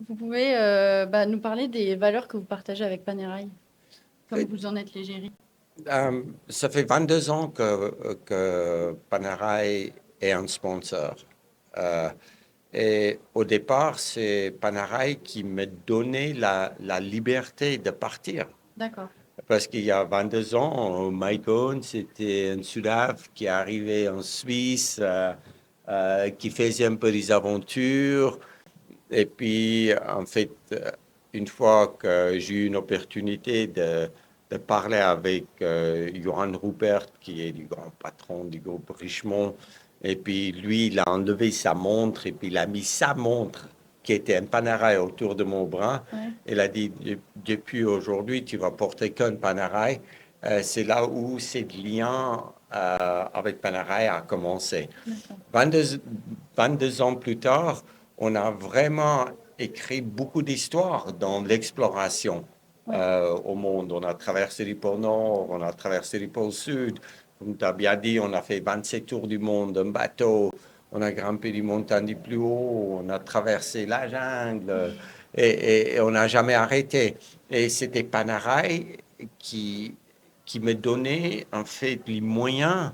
Vous pouvez nous parler des valeurs que vous partagez avec Panerai, comme vous en êtes l'égérie. Ça fait 22 ans que Panerai est un sponsor. Euh, et au départ, c'est Panerai qui me donnait la liberté de partir. D'accord. Parce qu'il y a 22 ans, Maicon, c'était un Sudaf qui arrivait en Suisse, qui faisait un peu des aventures. Et puis, en fait, une fois que j'ai eu une opportunité de parler avec Johan Rupert, qui est du grand patron du groupe Richemont, et puis lui, il a enlevé sa montre et puis il a mis sa montre, qui était un Panerai autour de mon bras. Ouais. Il a dit, depuis aujourd'hui, tu vas porter qu'un Panerai. C'est là où ce lien avec Panerai a commencé. D'accord. 22, 22 ans plus tard, on a vraiment écrit beaucoup d'histoires dans l'exploration Ouais. au monde. On a traversé les pôles Nord, on a traversé les pôles Sud. Comme tu as bien dit, on a fait 27 tours du monde, un bateau. On a grimpé les montagnes du plus haut, on a traversé la jungle et on n'a jamais arrêté. Et c'était Panerai qui, qui me donnait en fait les moyens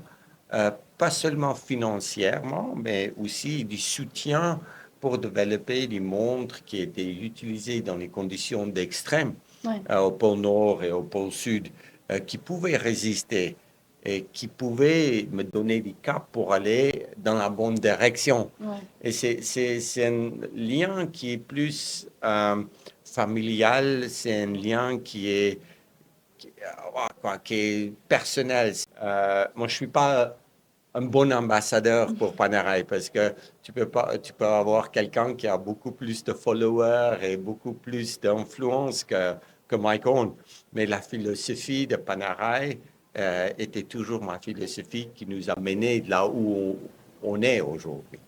pas seulement financièrement, mais aussi du soutien pour développer des montres qui étaient utilisées dans les conditions d'extrême Ouais. au pôle Nord et au pôle Sud, qui pouvaient résister et qui pouvaient me donner des caps pour aller dans la bonne direction. Ouais. Et c'est un lien qui est plus familial, c'est un lien qui est personnel. Moi, je suis pas un bon ambassadeur pour Panerai parce que tu peux avoir quelqu'un qui a beaucoup plus de followers et beaucoup plus d'influence que Mike Owen. Mais la philosophie de Panerai était toujours ma philosophie qui nous a menés là où on est aujourd'hui.